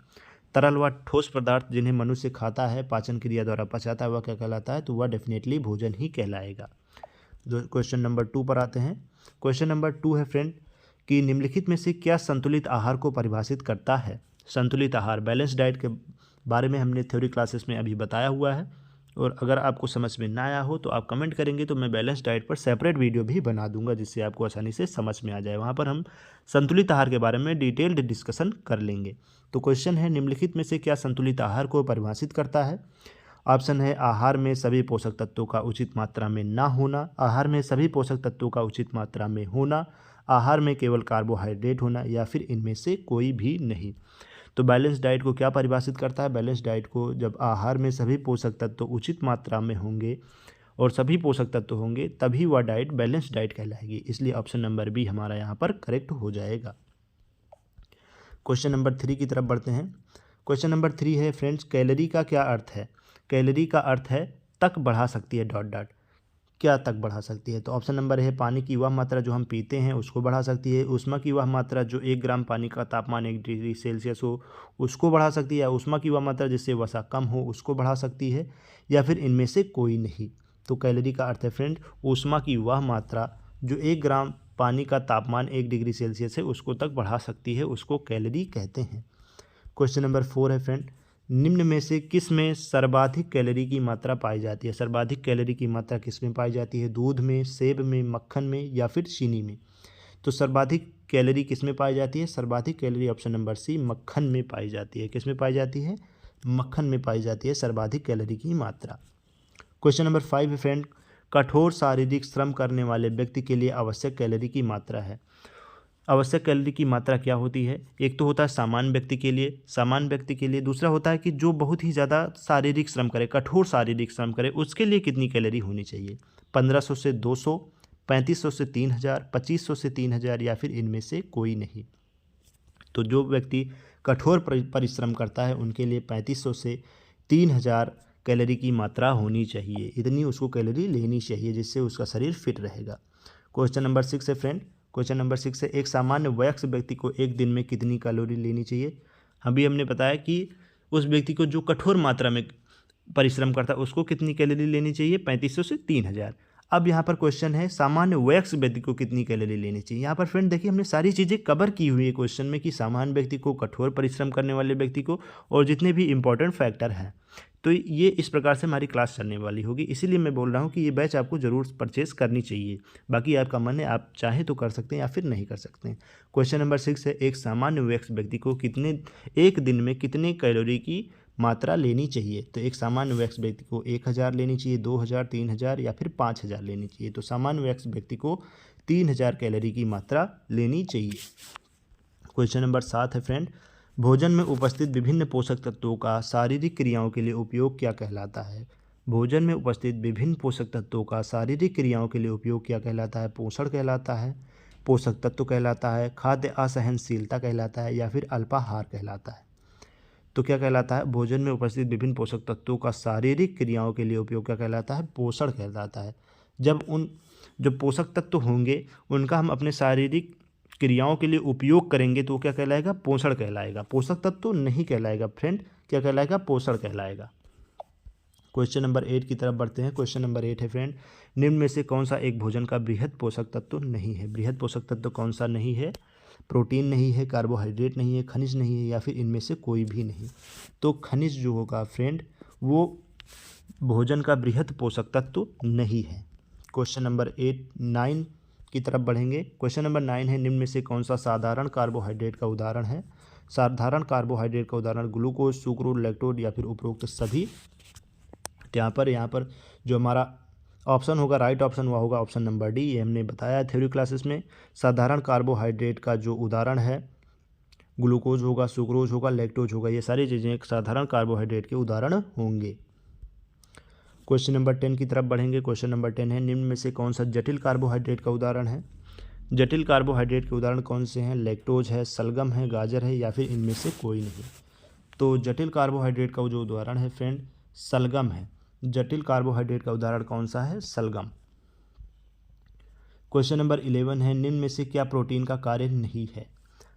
तरल व ठोस पदार्थ जिन्हें मनुष्य खाता है, पाचन क्रिया द्वारा पचाता है, वह क्या कहलाता है। तो वह डेफिनेटली भोजन ही कहलाएगा। क्वेश्चन नंबर 2 पर आते हैं। क्वेश्चन नंबर 2 है फ्रेंड कि निम्नलिखित में से क्या संतुलित आहार को परिभाषित करता है। संतुलित आहार, बैलेंस डाइट के बारे में हमने थ्योरी क्लासेस में अभी बताया हुआ है, और अगर आपको समझ में ना आया हो तो आप कमेंट करेंगे तो मैं बैलेंस डाइट पर सेपरेट वीडियो भी बना दूंगा जिससे आपको आसानी से समझ में आ जाए। वहाँ पर हम संतुलित आहार के बारे में डिटेल्ड डिस्कशन कर लेंगे। तो क्वेश्चन है निम्नलिखित में से क्या संतुलित आहार को परिभाषित करता है। ऑप्शन है आहार में सभी पोषक तत्वों का उचित मात्रा में ना होना, आहार में सभी पोषक तत्वों का उचित मात्रा में होना, आहार में केवल कार्बोहाइड्रेट होना, या फिर इनमें से कोई भी नहीं। तो बैलेंस डाइट को क्या परिभाषित करता है। बैलेंस डाइट को जब आहार में सभी पोषक तत्व उचित मात्रा में होंगे और सभी पोषक तत्व होंगे तभी वह डाइट बैलेंस डाइट कहलाएगी। इसलिए ऑप्शन नंबर बी हमारा यहाँ पर करेक्ट हो जाएगा। क्वेश्चन नंबर 3 की तरफ बढ़ते हैं। क्वेश्चन नंबर 3 है फ्रेंड्स, कैलोरी का क्या अर्थ है। कैलोरी का अर्थ है तक बढ़ा सकती है डॉट डॉट, क्या तक बढ़ा सकती है। तो ऑप्शन नंबर है पानी की वह मात्रा जो हम पीते हैं उसको बढ़ा सकती है, ऊष्मा की वह मात्रा जो 1 ग्राम पानी का तापमान 1 डिग्री सेल्सियस हो उसको बढ़ा सकती है, या ऊष्मा की वह मात्रा जिससे वसा कम हो उसको बढ़ा सकती है, या फिर इनमें से कोई नहीं। तो कैलोरी का अर्थ है फ्रेंड ऊष्मा की वह मात्रा जो 1 ग्राम पानी का तापमान 1 डिग्री सेल्सियस है उसको तक बढ़ा सकती है, उसको कैलोरी कहते हैं। क्वेश्चन नंबर 4 है फ्रेंड, निम्न में से किस में सर्वाधिक कैलोरी की मात्रा पाई जाती है। सर्वाधिक कैलोरी की मात्रा किस में पाई जाती है। दूध में, सेब में, मक्खन में, या फिर चीनी में। तो सर्वाधिक कैलोरी किस में पाई जाती है। सर्वाधिक कैलोरी ऑप्शन नंबर सी मक्खन में पाई जाती है। किस में पाई जाती है। मक्खन में पाई जाती है सर्वाधिक कैलोरी की मात्रा। क्वेश्चन नंबर 5 है फ्रेंड, कठोर शारीरिक श्रम करने वाले व्यक्ति के लिए आवश्यक कैलोरी की मात्रा है। आवश्यक कैलोरी की मात्रा क्या होती है। एक तो होता है सामान्य व्यक्ति के लिए, सामान्य व्यक्ति के लिए। दूसरा होता है कि जो बहुत ही ज़्यादा शारीरिक श्रम करे, कठोर शारीरिक श्रम करे, उसके लिए कितनी कैलोरी होनी चाहिए। 1500 से 200, 3500 से 3000, 2500 से 3000, या फिर इनमें से कोई नहीं। तो जो व्यक्ति कठोर परिश्रम करता है उनके लिए 3500 से 3000 कैलोरी की मात्रा होनी चाहिए। इतनी उसको कैलोरी लेनी चाहिए जिससे उसका शरीर फिट रहेगा। क्वेश्चन नंबर 6 है फ्रेंड, क्वेश्चन नंबर 6 है एक सामान्य वयस्क व्यक्ति को एक दिन में कितनी कैलोरी लेनी चाहिए। अभी हमने बताया कि उस व्यक्ति को जो कठोर मात्रा में परिश्रम करता है उसको कितनी कैलोरी लेनी चाहिए, 3500 से 3000। अब यहाँ पर क्वेश्चन है सामान्य वयस्क व्यक्ति को कितनी कैलोरी लेनी चाहिए। यहाँ पर फ्रेंड देखिए हमने सारी चीज़ें कवर की हुई है क्वेश्चन में कि सामान्य व्यक्ति को, कठोर परिश्रम करने वाले व्यक्ति को, और जितने भी इंपॉर्टेंट फैक्टर हैं। तो ये इस प्रकार से हमारी क्लास चलने वाली होगी। इसीलिए मैं बोल रहा हूँ कि ये बैच आपको ज़रूर परचेज़ करनी चाहिए। बाकी आपका मन है, आप चाहें तो कर सकते हैं या फिर नहीं कर सकते हैं। क्वेश्चन नंबर 6 है एक सामान्य वयस्क व्यक्ति को एक दिन में कितने कैलोरी की मात्रा लेनी चाहिए। तो एक सामान्य वयस्क व्यक्ति को 1000 लेनी चाहिए, 2000, 3000, या फिर 5000 लेनी चाहिए। तो सामान्य वयस्क व्यक्ति को 3000 कैलोरी की मात्रा लेनी चाहिए। क्वेश्चन नंबर 7 है फ्रेंड, भोजन में उपस्थित विभिन्न पोषक तत्वों का शारीरिक क्रियाओं के लिए उपयोग क्या कहलाता है। भोजन में उपस्थित विभिन्न पोषक तत्वों का शारीरिक क्रियाओं के लिए उपयोग क्या कहलाता है? पोषण कहलाता है, पोषक तत्व कहलाता है, खाद्य असहनशीलता कहलाता है, या फिर अल्पाहार कहलाता है? तो क्या कहलाता है? भोजन में उपस्थित विभिन्न पोषक तत्वों का शारीरिक क्रियाओं के लिए उपयोग क्या कहलाता है? पोषण कहलाता है। जब पोषक तत्व होंगे उनका हम अपने शारीरिक क्रियाओं के लिए उपयोग करेंगे तो क्या कहलाएगा? पोषण कहलाएगा। पोषक तत्व नहीं कहलाएगा फ्रेंड, क्या कहलाएगा? पोषण कहलाएगा। क्वेश्चन नंबर 8 की तरफ बढ़ते हैं। क्वेश्चन नंबर 8 है फ्रेंड, निम्न में से कौन सा एक भोजन का बृहद पोषक तत्व नहीं है? बृहद पोषक तत्व कौन सा नहीं है? प्रोटीन नहीं है, कार्बोहाइड्रेट नहीं है, खनिज नहीं है, या फिर इनमें से कोई भी नहीं। तो खनिज जो होगा फ्रेंड वो भोजन का बृहद पोषक तत्व नहीं है। क्वेश्चन नंबर 9 की तरफ बढ़ेंगे। क्वेश्चन नंबर 9 है, निम्न में से कौन सा साधारण कार्बोहाइड्रेट का उदाहरण है? साधारण कार्बोहाइड्रेट का उदाहरण ग्लूकोज, सुक्रोज, लैक्टोज या फिर उपरोक्त सभी। तो यहाँ पर जो हमारा ऑप्शन होगा, राइट ऑप्शन हुआ होगा ऑप्शन नंबर डी। ये हमने बताया थ्योरी क्लासेस में। साधारण कार्बोहाइड्रेट का जो उदाहरण है ग्लूकोज होगा, सुक्रोज होगा, लैक्टोज होगा, ये सारी चीज़ें एक साधारण कार्बोहाइड्रेट के उदाहरण होंगे। क्वेश्चन नंबर 10 की तरफ बढ़ेंगे। क्वेश्चन नंबर 10 है, निम्न में से कौन सा जटिल कार्बोहाइड्रेट का उदाहरण है? जटिल कार्बोहाइड्रेट के उदाहरण कौन से हैं? लैक्टोज है, सलगम है, गाजर है, या फिर इनमें से कोई नहीं। तो जटिल कार्बोहाइड्रेट का जो उदाहरण है फ्रेंड सलगम है। जटिल कार्बोहाइड्रेट का उदाहरण कौन सा है? सलगम। क्वेश्चन नंबर 11 है, निम्न में से क्या प्रोटीन का कार्य नहीं है?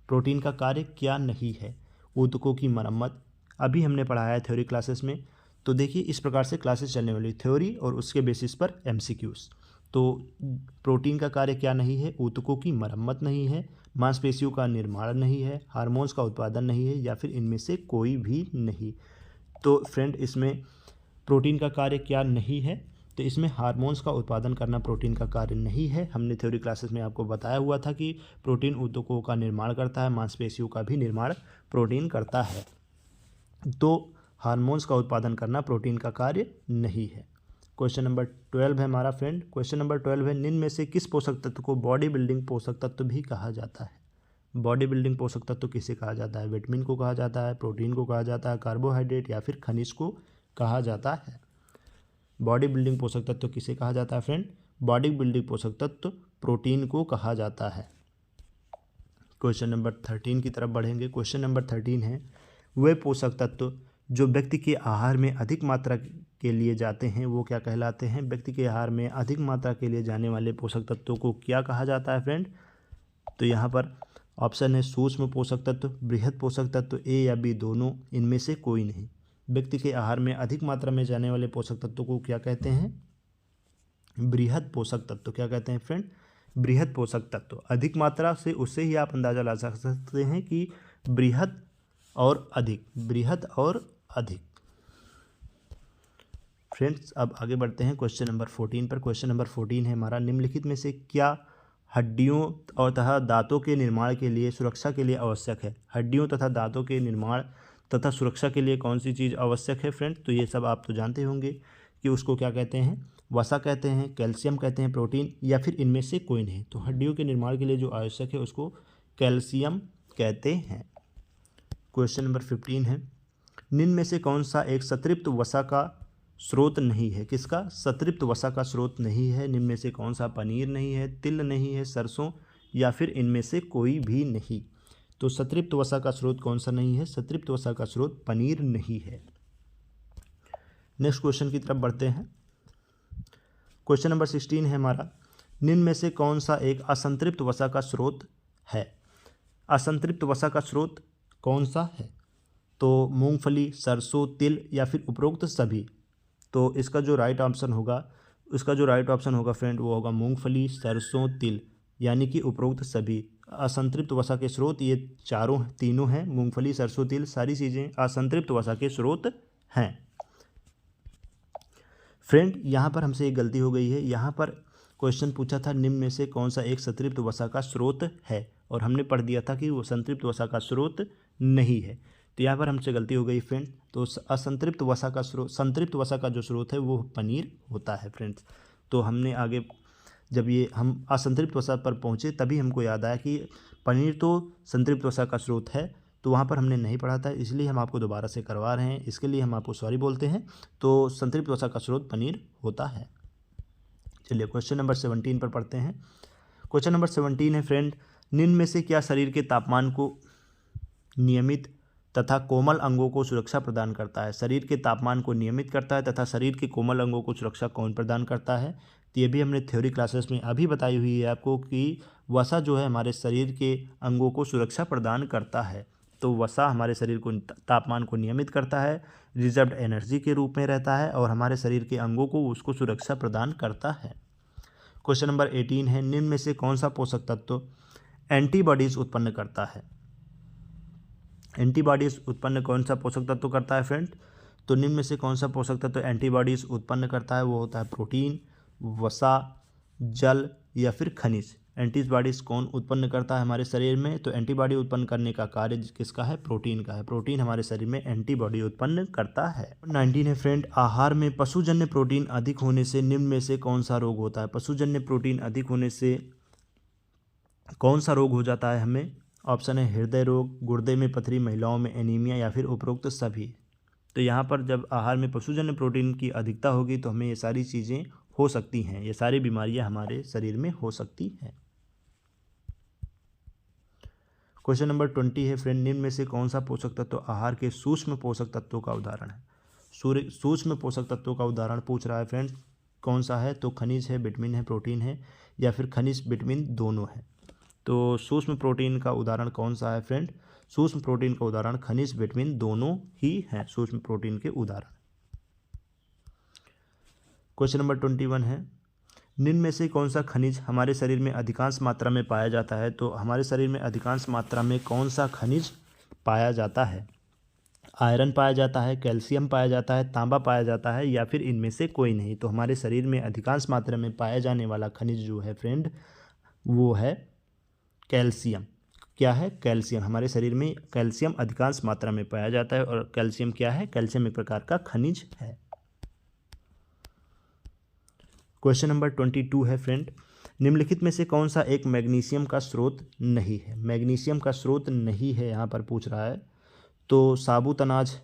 प्रोटीन का कार्य क्या नहीं है? ऊतकों की मरम्मत, अभी हमने पढ़ाया है थ्योरी क्लासेस में। तो देखिए इस प्रकार से क्लासेस चलने वाली, थ्योरी और उसके बेसिस पर एमसीक्यूज। तो प्रोटीन का कार्य क्या नहीं है? ऊतकों की मरम्मत नहीं है, मांसपेशियों का निर्माण नहीं है, हार्मोन्स का उत्पादन नहीं है, या फिर इनमें से कोई भी नहीं। तो फ्रेंड इसमें प्रोटीन का कार्य क्या नहीं है? तो इसमें हार्मोन्स का उत्पादन करना प्रोटीन का कार्य नहीं है। हमने थ्योरी क्लासेस में आपको बताया हुआ था कि प्रोटीन ऊतकों का निर्माण करता है, मांसपेशियों का भी निर्माण प्रोटीन करता है। तो हार्मोन्स का उत्पादन करना प्रोटीन का कार्य नहीं है। क्वेश्चन नंबर 12 है हमारा फ्रेंड। क्वेश्चन नंबर 12 है, निम्न में से किस पोषक तत्व को बॉडी बिल्डिंग पोषक तत्व भी कहा जाता है? बॉडी बिल्डिंग पोषक तत्व किसे कहा जाता है? विटामिन को कहा जाता है, प्रोटीन को कहा जाता है, कार्बोहाइड्रेट या फिर खनिज को कहा जाता है? बॉडी बिल्डिंग पोषक तत्व किसे कहा जाता है फ्रेंड? बॉडी बिल्डिंग पोषक तत्व प्रोटीन को कहा जाता है। क्वेश्चन नंबर 13 की तरफ बढ़ेंगे। क्वेश्चन नंबर 13 है, वे पोषक तत्व जो व्यक्ति के आहार में अधिक मात्रा के लिए जाते हैं वो क्या कहलाते हैं? व्यक्ति के आहार में अधिक मात्रा के लिए जाने वाले पोषक तत्वों को क्या कहा जाता है फ्रेंड? तो यहाँ पर ऑप्शन है सूक्ष्म पोषक तत्व, बृहद पोषक तत्व, ए या बी दोनों, इनमें से कोई नहीं। व्यक्ति के आहार में अधिक मात्रा में जाने वाले पोषक तत्वों को क्या कहते हैं? बृहद पोषक तत्व। क्या कहते हैं फ्रेंड? बृहद पोषक तत्व। अधिक मात्रा से उससे ही आप अंदाजा ला सकते हैं कि बृहद और अधिक, बृहद और अधिक। फ्रेंड्स अब आगे बढ़ते हैं क्वेश्चन नंबर 14 पर। क्वेश्चन नंबर 14 है हमारा, निम्नलिखित में से क्या हड्डियों और तथा दांतों के निर्माण के लिए सुरक्षा के लिए आवश्यक है? हड्डियों तथा दांतों के निर्माण तथा सुरक्षा के लिए कौन सी चीज़ आवश्यक है फ्रेंड? तो ये सब आप तो जानते होंगे कि उसको क्या कहते हैं? वसा कहते हैं, कैल्शियम कहते हैं, प्रोटीन, या फिर इनमें से कोई नहीं। तो हड्डियों के निर्माण के लिए जो आवश्यक है उसको कैल्शियम कहते हैं। क्वेश्चन नंबर 15 है, निम्न में से कौन सा एक संतृप्त वसा का स्रोत नहीं है? किसका? संतृप्त वसा का स्रोत नहीं है। निम्न में से कौन सा? पनीर नहीं है, तिल नहीं है, सरसों, या फिर इनमें से कोई भी नहीं। तो संतृप्त वसा का स्रोत कौन सा नहीं है? संतृप्त वसा का स्रोत पनीर नहीं है। नेक्स्ट क्वेश्चन की तरफ बढ़ते हैं। क्वेश्चन नंबर 16 है हमारा, निम्न में से कौन सा एक असंतृप्त वसा का स्रोत है? असंतृप्त वसा का स्रोत कौन सा है? तो मूंगफली, सरसों, तिल, या फिर उपरोक्त सभी। तो इसका जो राइट ऑप्शन होगा फ्रेंड वो होगा मूंगफली, सरसों, तिल, यानी कि उपरोक्त सभी। असंतृप्त वसा के स्रोत ये तीनों हैं, मूंगफली, सरसों, तिल, सारी चीज़ें असंतृप्त वसा के स्रोत हैं। फ्रेंड यहाँ पर हमसे एक गलती हो गई है। यहाँ पर क्वेश्चन पूछा था निम्न में से कौन सा एक संतृप्त वसा का स्रोत है, और हमने पढ़ दिया था कि वो संतृप्त वसा का स्रोत नहीं है। तो यहाँ पर हमसे गलती हो गई फ्रेंड। तो असंतृप्त वसा का स्रोत, संतृप्त वसा का जो स्रोत है वो पनीर होता है फ्रेंड्स। तो हमने आगे जब ये हम असंतृप्त वसा पर पहुँचे तभी हमको याद आया कि पनीर तो संतृप्त वसा का स्रोत है, तो वहाँ पर हमने नहीं पढ़ा था, इसलिए हम आपको दोबारा से करवा रहे हैं। इसके लिए हम आपको सॉरी बोलते हैं। तो संतृप्त वसा का स्रोत पनीर होता है। चलिए क्वेश्चन नंबर 17 पर पढ़ते हैं। क्वेश्चन नंबर 17 है फ्रेंड, निम्न में से क्या शरीर के तापमान को नियमित तथा कोमल अंगों को सुरक्षा प्रदान करता है? शरीर के तापमान को नियमित करता है तथा शरीर के कोमल अंगों को सुरक्षा कौन प्रदान करता है? तो ये भी हमने थ्योरी क्लासेस में अभी बताई हुई है आपको कि वसा जो है हमारे शरीर के अंगों को सुरक्षा प्रदान करता है। तो वसा हमारे शरीर को तापमान को नियमित करता है, रिजर्व्ड एनर्जी के रूप में रहता है और हमारे शरीर के अंगों को उसको सुरक्षा प्रदान करता है। क्वेश्चन नंबर 18 है, निम्न में से कौन सा पोषक तत्व एंटीबॉडीज उत्पन्न करता है? एंटीबॉडीज उत्पन्न कौन सा पोषक तत्व करता है फ्रेंड? तो निम्न में से कौन सा पोषक तत्व एंटीबॉडीज उत्पन्न करता है? वो होता है प्रोटीन, वसा, जल या फिर खनिज। एंटीबॉडीज कौन उत्पन्न करता है हमारे शरीर में? तो एंटीबॉडी उत्पन्न करने का कार्य किसका है? प्रोटीन का है। प्रोटीन हमारे शरीर में एंटीबॉडी उत्पन्न करता है। 19 है फ्रेंड, आहार में पशुजन्य प्रोटीन अधिक होने से निम्न में से कौन सा रोग होता है? पशुजन्य प्रोटीन अधिक होने से कौन सा रोग हो जाता है हमें? ऑप्शन है हृदय रोग, गुर्दे में पथरी, महिलाओं में एनीमिया या फिर उपरोक्त सभी। तो यहाँ पर जब आहार में पशुजन्य प्रोटीन की अधिकता होगी तो हमें ये सारी चीज़ें हो सकती हैं, ये सारी बीमारियां हमारे शरीर में हो सकती हैं। क्वेश्चन नंबर 20 है फ्रेंड, निम्न में से कौन सा पोषक तत्व आहार के सूक्ष्म पोषक तत्वों का उदाहरण है? सूक्ष्म पोषक तत्वों का उदाहरण पूछ रहा है फ्रेंड, कौन सा है? तो खनिज है, विटामिन है, प्रोटीन है या फिर खनिज विटामिन दोनों है। तो सूक्ष्म प्रोटीन का उदाहरण कौन सा है फ्रेंड? सूक्ष्म प्रोटीन का उदाहरण खनिज विटामिन दोनों ही हैं सूक्ष्म प्रोटीन के उदाहरण। क्वेश्चन नंबर 21 है, निम्न में से कौन सा खनिज हमारे शरीर में अधिकांश मात्रा में पाया जाता है? तो हमारे शरीर में अधिकांश मात्रा में कौन सा खनिज पाया जाता है? आयरन पाया जाता है, कैल्शियम पाया जाता है, तांबा पाया जाता है या फिर इनमें से कोई नहीं? तो हमारे शरीर में अधिकांश मात्रा में पाया जाने वाला खनिज जो है फ्रेंड वो है कैल्शियम। क्या है? कैल्शियम। हमारे शरीर में कैल्शियम अधिकांश मात्रा में पाया जाता है और कैल्शियम क्या है? कैल्शियम एक प्रकार का खनिज है। क्वेश्चन नंबर 22 है फ्रेंड, निम्नलिखित में से कौन सा एक मैग्नीशियम का स्रोत नहीं है? मैग्नीशियम का स्रोत नहीं है यहाँ पर पूछ रहा है। तो साबुत अनाज,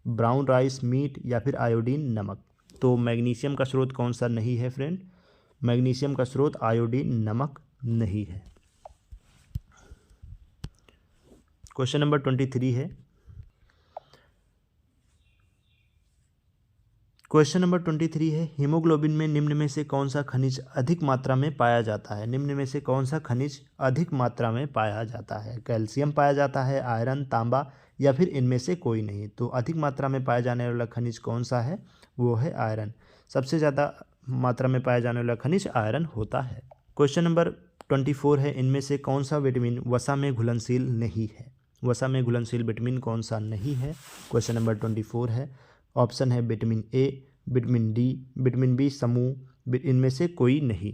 ब्राउन राइस, मीट या फिर आयोडीन नमक। तो मैग्नीशियम का स्रोत कौन सा नहीं है फ्रेंड? मैग्नीशियम का स्रोत आयोडीन नमक नहीं है। क्वेश्चन नंबर 23 है, क्वेश्चन नंबर 23 है, हीमोग्लोबिन में निम्न में से कौन सा खनिज अधिक मात्रा में पाया जाता है? निम्न में से कौन सा खनिज अधिक मात्रा में पाया जाता है? कैल्शियम पाया जाता है, आयरन, तांबा या फिर इनमें से कोई नहीं? तो अधिक मात्रा में पाया जाने वाला खनिज कौन सा है? वो है आयरन। सबसे ज़्यादा मात्रा में पाया जाने वाला खनिज आयरन होता है। क्वेश्चन नंबर 24 है, इनमें से कौन सा विटामिन वसा में घुलनशील नहीं है? वसा में घुलनशील विटामिन कौन सा नहीं है? क्वेश्चन नंबर 24 है। ऑप्शन है vitamin A, vitamin D, vitamin B समूह, इनमें से कोई नहीं।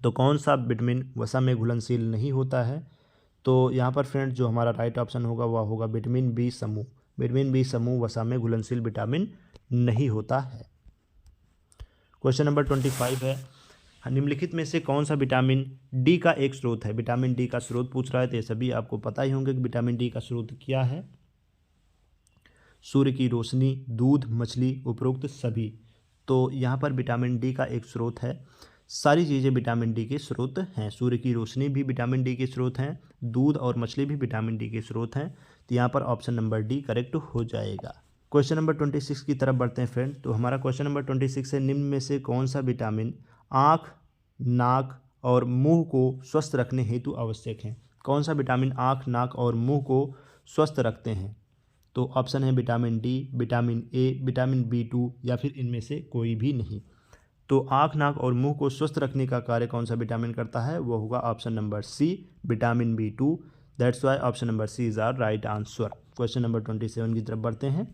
तो कौन सा विटामिन वसा में घुलनशील नहीं होता है? तो यहाँ पर फ्रेंड जो हमारा राइट ऑप्शन होगा वह होगा विटामिन बी समूह। विटामिन बी समूह वसा में घुलनशील विटामिन नहीं होता है। क्वेश्चन नंबर 25 है, निम्नलिखित में से कौन सा विटामिन डी का एक स्रोत है? विटामिन डी का स्रोत पूछ रहा है, तो ये सभी आपको पता ही होंगे कि विटामिन डी का स्रोत क्या है। सूर्य की रोशनी, दूध, मछली, उपरोक्त सभी। तो यहाँ पर विटामिन डी का एक स्रोत है। सारी चीज़ें विटामिन डी के स्रोत हैं। सूर्य की रोशनी भी विटामिन डी के स्रोत हैं, दूध और मछली भी विटामिन डी के स्रोत हैं। तो यहाँ पर ऑप्शन नंबर डी करेक्ट हो जाएगा। क्वेश्चन नंबर 26 की तरफ बढ़ते हैं फ्रेंड। तो हमारा क्वेश्चन नंबर 26 है, निम्न में से कौन सा विटामिन आँख, नाक और मुंह को स्वस्थ रखने हेतु आवश्यक है? कौन सा विटामिन आँख, नाक और मुंह को स्वस्थ रखते हैं? तो ऑप्शन है vitamin D, vitamin A, vitamin B2 या फिर इनमें से कोई भी नहीं। तो आँख, नाक और मुंह को स्वस्थ रखने का कार्य कौन सा विटामिन करता है? वो होगा option number C, vitamin B2। That's why option number C is our right answer. Question number 27 की तरफ बढ़ते हैं।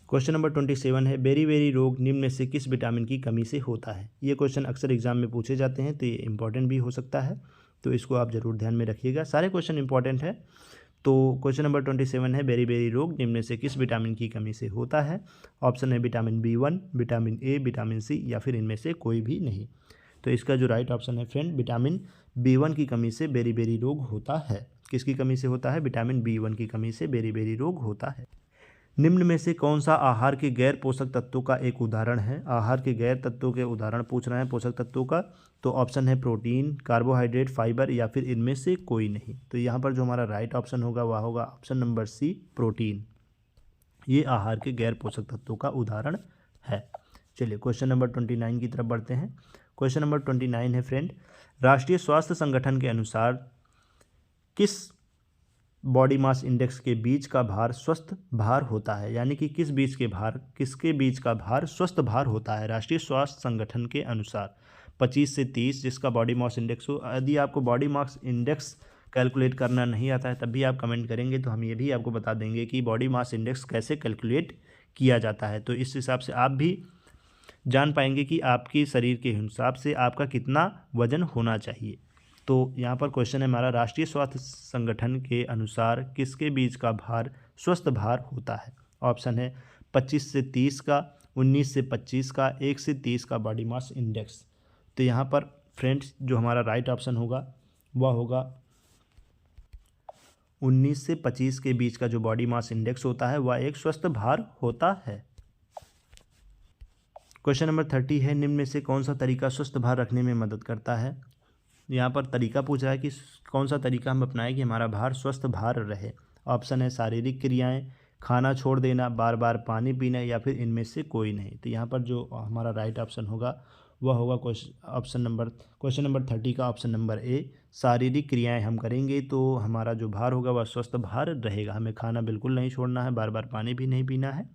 क्वेश्चन नंबर 27 है, बेरी रोग निम्न में से किस विटामिन की कमी से होता है? ये क्वेश्चन अक्सर एग्जाम में पूछे जाते हैं, तो ये इंपॉर्टेंट भी हो सकता है, तो इसको आप ज़रूर ध्यान में रखिएगा। सारे क्वेश्चन इंपॉर्टेंट है। तो क्वेश्चन नंबर 27 है, बेरी रोग निम्न में से किस विटामिन की कमी से होता है? ऑप्शन है vitamin B1, vitamin A, vitamin C या फिर इनमें से कोई भी नहीं। तो इसका जो राइट ऑप्शन है फ्रेंड, विटामिन B1 की कमी से बेरी-बेरी रोग होता है। किसकी कमी से होता है? विटामिन B1 की कमी से बेरी-बेरी रोग होता है। निम्न में से कौन सा आहार के गैर पोषक तत्वों का एक उदाहरण है? आहार के गैर तत्वों के उदाहरण पूछ रहे हैं पोषक तत्वों का। तो ऑप्शन है प्रोटीन, कार्बोहाइड्रेट, फाइबर या फिर इनमें से कोई नहीं। तो यहाँ पर जो हमारा राइट ऑप्शन होगा वह होगा ऑप्शन नंबर सी, प्रोटीन। ये आहार के गैर पोषक तत्वों का उदाहरण है। चलिए क्वेश्चन नंबर 29 की तरफ बढ़ते हैं। क्वेश्चन नंबर 29 है फ्रेंड, राष्ट्रीय स्वास्थ्य संगठन के अनुसार किस बॉडी मास इंडेक्स के बीच का भार स्वस्थ भार होता है? यानी कि किसके बीच का भार स्वस्थ भार होता है राष्ट्रीय स्वास्थ्य संगठन के अनुसार? 25 से 30 जिसका बॉडी मास इंडेक्स हो। यदि आपको बॉडी मास इंडेक्स कैलकुलेट करना नहीं आता है तब भी आप कमेंट करेंगे तो हम ये भी आपको बता देंगे कि बॉडी मास इंडेक्स कैसे कैलकुलेट किया जाता है। तो इस हिसाब से आप भी जान पाएंगे कि आपके शरीर के हिसाब से आपका कितना वजन होना चाहिए। तो यहाँ पर क्वेश्चन है हमारा, राष्ट्रीय स्वास्थ्य संगठन के अनुसार किसके बीच का भार स्वस्थ भार होता है? ऑप्शन है 25 से 30 का, 19 से 25 का, 1 से 30 का बॉडी मास इंडेक्स। तो यहाँ पर फ्रेंड्स जो हमारा राइट ऑप्शन होगा वह होगा 19 से 25 के बीच का जो बॉडी मास इंडेक्स होता है वह एक स्वस्थ भार होता है। क्वेश्चन नंबर 30 है, निम्न में से कौन सा तरीका स्वस्थ भार रखने में मदद करता है? यहाँ पर तरीका पूछ रहा है कि कौन सा तरीका हम अपनाएं कि हमारा भार स्वस्थ भार रहे। ऑप्शन है शारीरिक क्रियाएं, खाना छोड़ देना, बार बार पानी पीना या फिर इनमें से कोई नहीं। तो यहाँ पर जो हमारा राइट ऑप्शन होगा वह होगा क्वेश्चन नंबर 30 का ऑप्शन नंबर ए, शारीरिक क्रियाएं हम करेंगे तो हमारा जो भार होगा वह स्वस्थ भार रहेगा। हमें खाना बिल्कुल नहीं छोड़ना है, बार बार पानी भी नहीं पीना है।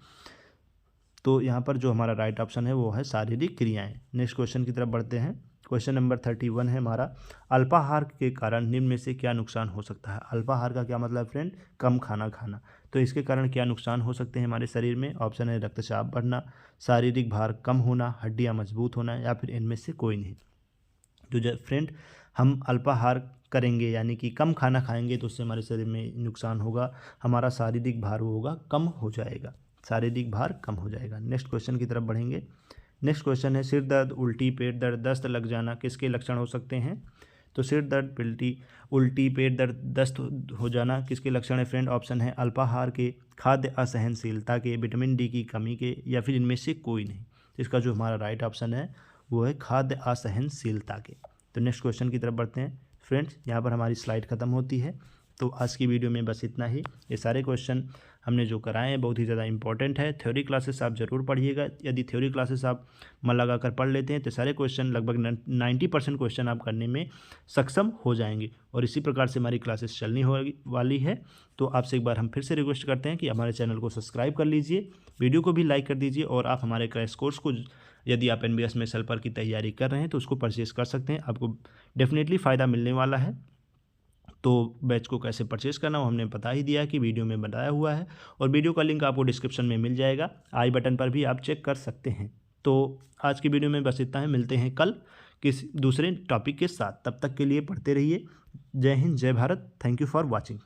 तो यहाँ पर जो हमारा राइट ऑप्शन है वो है शारीरिक क्रियाएं। नेक्स्ट क्वेश्चन की तरफ बढ़ते हैं। क्वेश्चन नंबर 31 है हमारा, अल्पाहार के कारण निम्न में से क्या नुकसान हो सकता है? अल्पाहार का क्या मतलब फ्रेंड? कम खाना खाना। तो इसके कारण क्या नुकसान हो सकते हैं हमारे शरीर में? ऑप्शन है रक्तचाप बढ़ना, शारीरिक भार कम होना, हड्डियां मजबूत होना या फिर इनमें से कोई नहीं। तो जब फ्रेंड हम अल्पाहार करेंगे यानी कि कम खाना खाएंगे तो उससे हमारे शरीर में नुकसान होगा, हमारा शारीरिक भार होगा कम हो जाएगा, शारीरिक भार कम हो जाएगा। नेक्स्ट क्वेश्चन की तरफ बढ़ेंगे। नेक्स्ट क्वेश्चन है, सिर दर्द, उल्टी, पेट दर्द, दस्त लग जाना किसके लक्षण हो सकते हैं? तो सिर दर्द, उल्टी, पेट दर्द, दस्त हो जाना किसके लक्षण है फ्रेंड? ऑप्शन है अल्पाहार के, खाद्य असहनशीलता के, विटामिन डी की कमी के या फिर इनमें से कोई नहीं। इसका जो हमारा राइट ऑप्शन है वो है खाद्य असहनशीलता के। तो नेक्स्ट क्वेश्चन की तरफ बढ़ते हैं फ्रेंड्स। यहाँ पर हमारी स्लाइड खत्म होती है। तो आज की वीडियो में बस इतना ही। ये सारे क्वेश्चन हमने जो कराए हैं बहुत ही ज़्यादा इंपॉर्टेंट है। थ्योरी क्लासेस आप ज़रूर पढ़िएगा। यदि थ्योरी क्लासेस आप मन लगा कर पढ़ लेते हैं तो सारे क्वेश्चन लगभग 90% क्वेश्चन आप करने में सक्षम हो जाएंगे। और इसी प्रकार से हमारी क्लासेस चलनी हो वाली है। तो आपसे एक बार हम फिर से रिक्वेस्ट करते हैं कि हमारे चैनल को सब्सक्राइब कर लीजिए, वीडियो को भी लाइक कर दीजिए और आप हमारे क्रैश कोर्स को, यदि आप NBS में सेल्पर की तैयारी कर रहे हैं तो उसको परचेज़ कर सकते हैं। आपको डेफिनेटली फ़ायदा मिलने वाला है। तो बैच को कैसे परचेस करना वो हमने बता ही दिया कि वीडियो में बताया हुआ है और वीडियो का लिंक आपको डिस्क्रिप्शन में मिल जाएगा, आई बटन पर भी आप चेक कर सकते हैं। तो आज की वीडियो में बस इतना है, मिलते हैं कल किसी दूसरे टॉपिक के साथ। तब तक के लिए पढ़ते रहिए। जय हिंद, जय Bharat. Thank you for watching.